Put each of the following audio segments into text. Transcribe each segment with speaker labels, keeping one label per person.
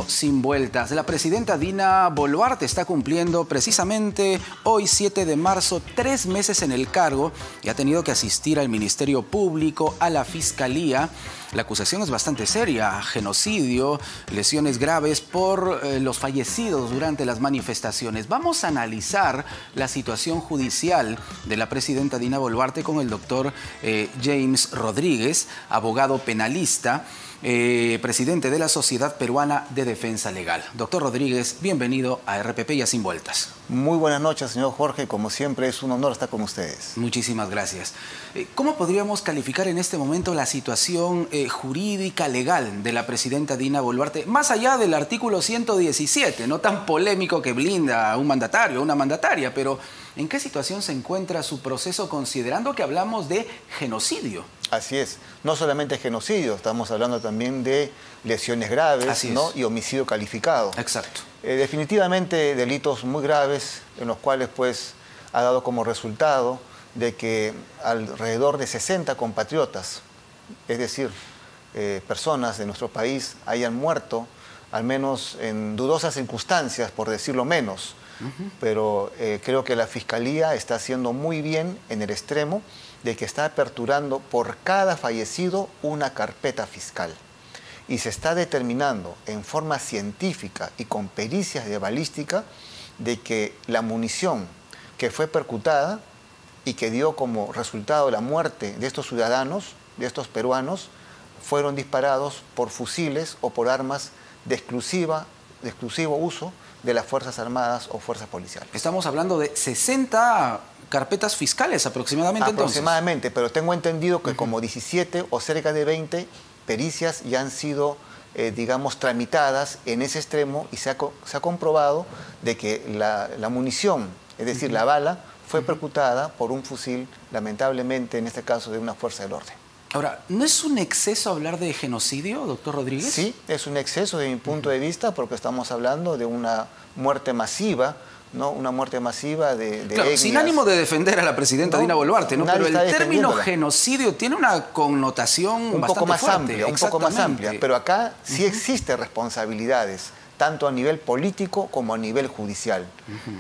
Speaker 1: Sin vueltas. La presidenta Dina Boluarte está cumpliendo precisamente hoy, 7 de marzo, 3 meses en el cargo y ha tenido que asistir al Ministerio Público, a la Fiscalía. La acusación es bastante seria: genocidio, lesiones graves por los fallecidos durante las manifestaciones. Vamos a analizar la situación judicial de la presidenta Dina Boluarte con el doctor James Rodríguez, abogado penalista, presidente de la Sociedad Peruana de Defensa Legal. Doctor Rodríguez, bienvenido a RPP y a Sin Vueltas.
Speaker 2: Muy buenas noches, señor Jorge. Como siempre, es un honor estar con ustedes.
Speaker 1: Muchísimas gracias. ¿Cómo podríamos calificar en este momento la situación jurídica, legal de la presidenta Dina Boluarte, más allá del artículo 117, no tan polémico que blinda a un mandatario, a una mandataria, pero en qué situación se encuentra su proceso considerando que hablamos de genocidio?
Speaker 2: Así es. No solamente genocidio, estamos hablando también de lesiones graves, ¿no? Y homicidio calificado.
Speaker 1: Exacto.
Speaker 2: Definitivamente delitos muy graves en los cuales pues ha dado como resultado de que alrededor de 60 compatriotas, es decir, personas de nuestro país, hayan muerto, al menos en dudosas circunstancias, por decirlo menos. Pero creo que la Fiscalía está haciendo muy bien en el extremo de que está aperturando por cada fallecido una carpeta fiscal. Y se está determinando en forma científica y con pericias de balística de que la munición que fue percutada y que dio como resultado la muerte de estos ciudadanos, de estos peruanos, fueron disparados por fusiles o por armas de exclusivo uso de las Fuerzas Armadas o Fuerzas Policiales.
Speaker 1: Estamos hablando de 60 carpetas fiscales aproximadamente.
Speaker 2: Aproximadamente, pero tengo entendido que como 17 o cerca de 20 pericias ya han sido, digamos, tramitadas en ese extremo y se ha comprobado de que la munición, es decir, la bala, fue percutada por un fusil, lamentablemente, en este caso, de una fuerza del orden.
Speaker 1: Ahora, ¿no es un exceso hablar de genocidio, doctor Rodríguez?
Speaker 2: Sí, es un exceso desde mi punto de vista, porque estamos hablando de una muerte masiva, ¿no? Una muerte masiva de
Speaker 1: claro,
Speaker 2: etnias.
Speaker 1: Sin ánimo de defender a la presidenta Dina Boluarte, ¿no? Pero el término genocidio tiene una connotación
Speaker 2: un poco más
Speaker 1: fuerte,
Speaker 2: amplia, un poco más amplia. Pero acá sí existen responsabilidades, tanto a nivel político como a nivel judicial.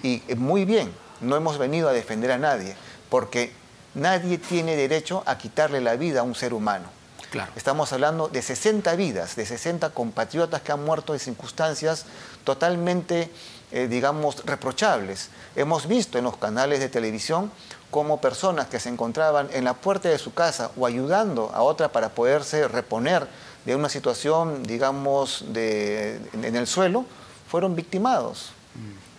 Speaker 2: Y muy bien, no hemos venido a defender a nadie, porque nadie tiene derecho a quitarle la vida a un ser humano.
Speaker 1: Claro.
Speaker 2: Estamos hablando de 60 vidas, de 60 compatriotas que han muerto en circunstancias totalmente, digamos, reprochables. Hemos visto en los canales de televisión cómo personas que se encontraban en la puerta de su casa o ayudando a otra para poderse reponer de una situación, digamos, en el suelo, fueron victimados.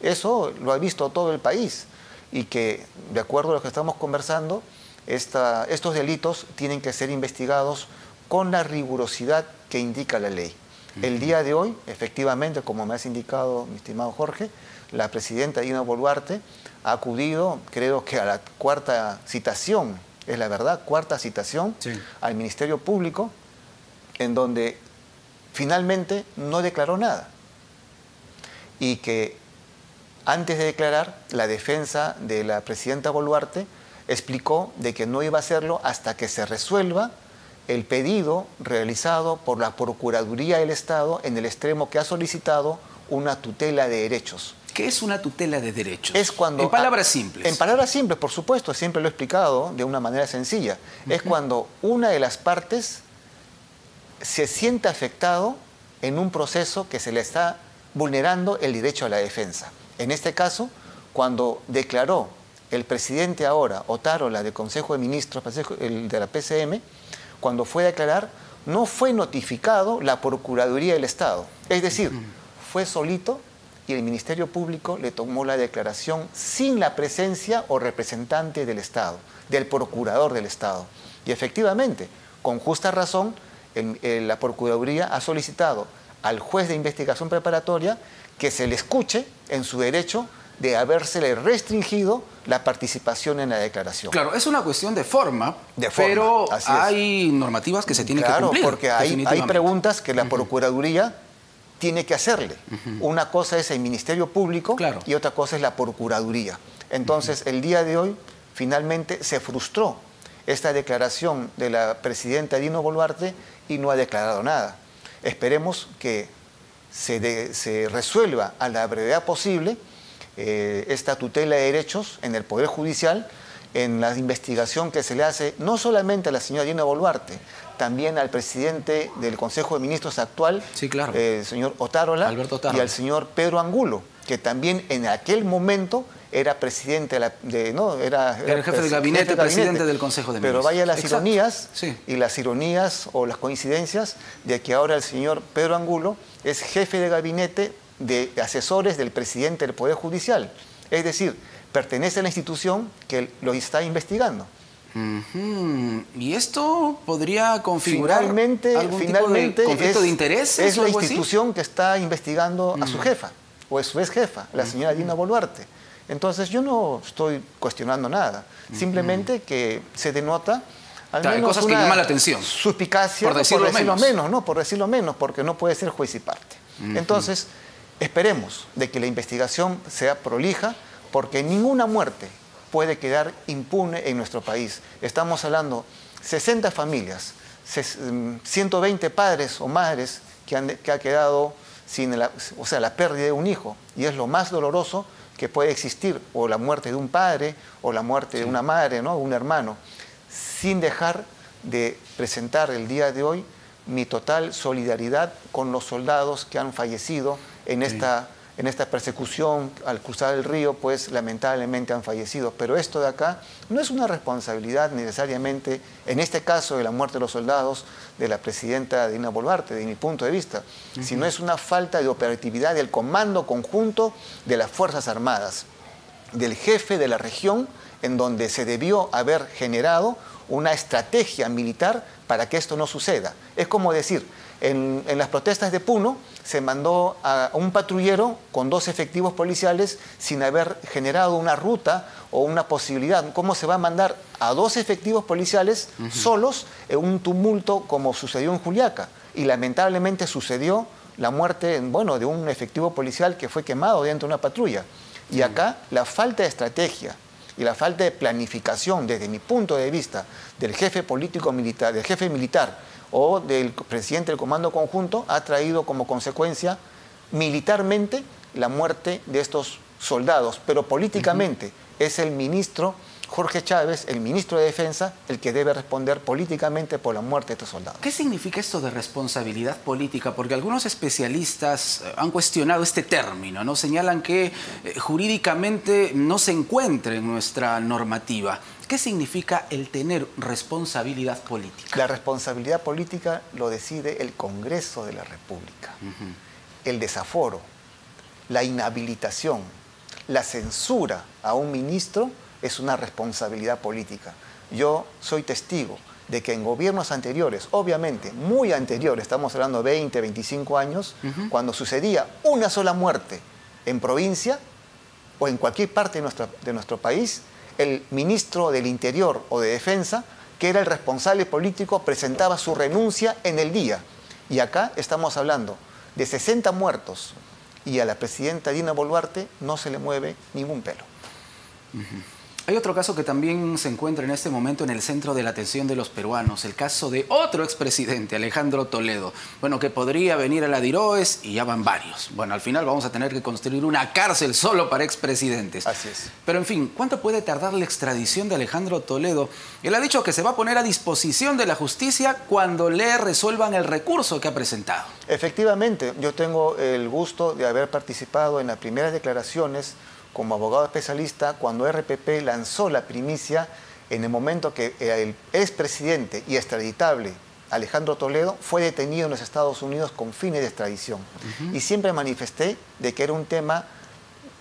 Speaker 2: Eso lo ha visto todo el país. Y que, de acuerdo a lo que estamos conversando, estos delitos tienen que ser investigados con la rigurosidad que indica la ley. El día de hoy, efectivamente, como me has indicado, mi estimado Jorge, la presidenta Dina Boluarte ha acudido, creo que a la cuarta citación, es la verdad, cuarta citación al Ministerio Público, en donde finalmente no declaró nada. Y que antes de declarar, la defensa de la presidenta Boluarte explicó de que no iba a hacerlo hasta que se resuelva el pedido realizado por la Procuraduría del Estado en el extremo que ha solicitado una tutela de derechos.
Speaker 1: ¿Qué es una tutela de derechos?
Speaker 2: Es cuando,
Speaker 1: en palabras simples.
Speaker 2: En palabras simples, por supuesto, siempre lo he explicado de una manera sencilla. Es cuando una de las partes se siente afectado en un proceso que se le está vulnerando el derecho a la defensa. En este caso, cuando declaró el presidente ahora, Otárola, del Consejo de Ministros, el de la PCM, cuando fue a declarar, no fue notificado la Procuraduría del Estado. Es decir, fue solito y el Ministerio Público le tomó la declaración sin la presencia o representante del Estado, del Procurador del Estado. Y efectivamente, con justa razón, la Procuraduría ha solicitado al juez de investigación preparatoria que se le escuche en su derecho de habérsele restringido la participación en la declaración.
Speaker 1: Claro, es una cuestión de forma, pero hay normativas que se tienen que cumplir.
Speaker 2: Claro, porque hay preguntas que la Procuraduría tiene que hacerle. Una cosa es el Ministerio Público y otra cosa es la Procuraduría. Entonces, el día de hoy, finalmente, se frustró esta declaración de la presidenta Dina Boluarte y no ha declarado nada. Esperemos que se resuelva a la brevedad posible esta tutela de derechos en el Poder Judicial, en la investigación que se le hace no solamente a la señora Dina Boluarte, también al presidente del Consejo de Ministros actual,
Speaker 1: sí, claro,
Speaker 2: el señor Otárola, y al señor Pedro Angulo, que también en aquel momento era presidente era
Speaker 1: el jefe de gabinete, presidente del Consejo de Ministros.
Speaker 2: Pero vaya las
Speaker 1: Exacto.
Speaker 2: ironías,
Speaker 1: sí,
Speaker 2: y las ironías o las coincidencias de que ahora el señor Pedro Angulo es jefe de gabinete de asesores del presidente del Poder Judicial. Es decir, pertenece a la institución que lo está investigando.
Speaker 1: ¿Y esto podría configurar
Speaker 2: finalmente
Speaker 1: tipo de conflicto de intereses?
Speaker 2: Es la institución que está investigando a su jefa, o a su ex jefa, la señora Dina Boluarte. Entonces yo no estoy cuestionando nada, simplemente que se denota al menos
Speaker 1: cosas que llaman la atención.
Speaker 2: Suspicacia, por decirlo menos. No, por decirlo menos, porque no puede ser juez y parte. Entonces, esperemos de que la investigación sea prolija, porque ninguna muerte puede quedar impune en nuestro país. Estamos hablando 60 familias, 120 padres o madres que ha quedado sin la pérdida de un hijo, y es lo más doloroso que puede existir, o la muerte de un padre, o la muerte de una madre, ¿no? Un hermano, sin dejar de presentar el día de hoy mi total solidaridad con los soldados que han fallecido en esta persecución al cruzar el río, pues lamentablemente han fallecido. Pero esto de acá no es una responsabilidad necesariamente, en este caso de la muerte de los soldados, de la presidenta Dina Boluarte, de mi punto de vista, sino es una falta de operatividad del Comando Conjunto de las Fuerzas Armadas, del jefe de la región, en donde se debió haber generado una estrategia militar para que esto no suceda. Es como decir, en las protestas de Puno se mandó a un patrullero con 2 efectivos policiales sin haber generado una ruta o una posibilidad. ¿Cómo se va a mandar a 2 efectivos policiales solos en un tumulto como sucedió en Juliaca? Y lamentablemente sucedió la muerte, de un efectivo policial que fue quemado dentro de una patrulla. Y acá la falta de estrategia y la falta de planificación, desde mi punto de vista, del jefe político militar, del jefe militar o del presidente del Comando Conjunto, ha traído como consecuencia militarmente la muerte de estos soldados. Pero políticamente es el ministro Jorge Chávez, el ministro de Defensa, el que debe responder políticamente por la muerte de estos soldados.
Speaker 1: ¿Qué significa esto de responsabilidad política? Porque algunos especialistas han cuestionado este término, ¿no? Señalan que jurídicamente no se encuentra en nuestra normativa. ¿Qué significa el tener responsabilidad política?
Speaker 2: La responsabilidad política lo decide el Congreso de la República. El desaforo, la inhabilitación, la censura a un ministro es una responsabilidad política. Yo soy testigo de que en gobiernos anteriores, obviamente muy anteriores, estamos hablando de 20, 25 años, cuando sucedía una sola muerte en provincia o en cualquier parte de nuestro país, el ministro del Interior o de Defensa, que era el responsable político, presentaba su renuncia en el día. Y acá estamos hablando de 60 muertos y a la presidenta Dina Boluarte no se le mueve ningún pelo.
Speaker 1: Hay otro caso que también se encuentra en este momento en el centro de la atención de los peruanos, el caso de otro expresidente, Alejandro Toledo, que podría venir a la DIROES y ya van varios. Al final vamos a tener que construir una cárcel solo para expresidentes.
Speaker 2: Así es.
Speaker 1: Pero en fin, ¿cuánto puede tardar la extradición de Alejandro Toledo? Él ha dicho que se va a poner a disposición de la justicia cuando le resuelvan el recurso que ha presentado.
Speaker 2: Efectivamente, yo tengo el gusto de haber participado en las primeras declaraciones como abogado especialista cuando RPP lanzó la primicia en el momento que el expresidente y extraditable Alejandro Toledo fue detenido en los Estados Unidos con fines de extradición. Y siempre manifesté de que era un tema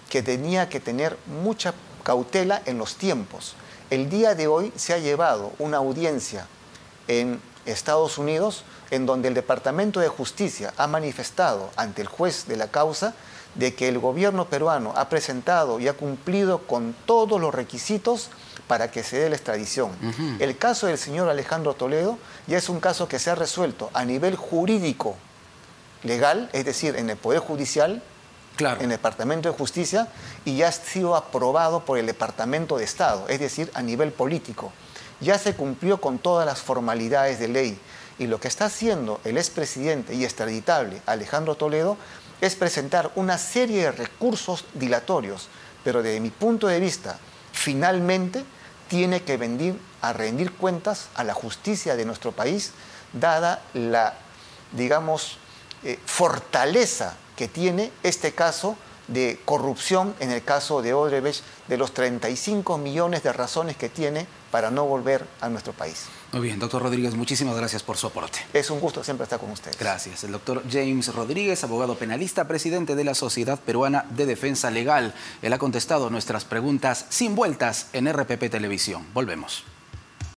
Speaker 2: que tenía que tener mucha cautela en los tiempos. El día de hoy se ha llevado una audiencia en Estados Unidos en donde el Departamento de Justicia ha manifestado ante el juez de la causa de que el gobierno peruano ha presentado y ha cumplido con todos los requisitos para que se dé la extradición. El caso del señor Alejandro Toledo ya es un caso que se ha resuelto a nivel jurídico legal, es decir, en el Poder Judicial, en el Departamento de Justicia, y ya ha sido aprobado por el Departamento de Estado, es decir, a nivel político. Ya se cumplió con todas las formalidades de ley. Y lo que está haciendo el expresidente y extraditable Alejandro Toledo es presentar una serie de recursos dilatorios, pero desde mi punto de vista, finalmente tiene que venir a rendir cuentas a la justicia de nuestro país, dada la, digamos, fortaleza que tiene este caso de corrupción, en el caso de Odebrecht, de los 35 millones de razones que tiene para no volver a nuestro país.
Speaker 1: Muy bien, doctor Rodríguez, muchísimas gracias por su aporte.
Speaker 2: Es un gusto siempre estar con ustedes.
Speaker 1: Gracias. El doctor James Rodríguez, abogado penalista, presidente de la Sociedad Peruana de Defensa Legal. Él ha contestado nuestras preguntas sin vueltas en RPP Televisión. Volvemos.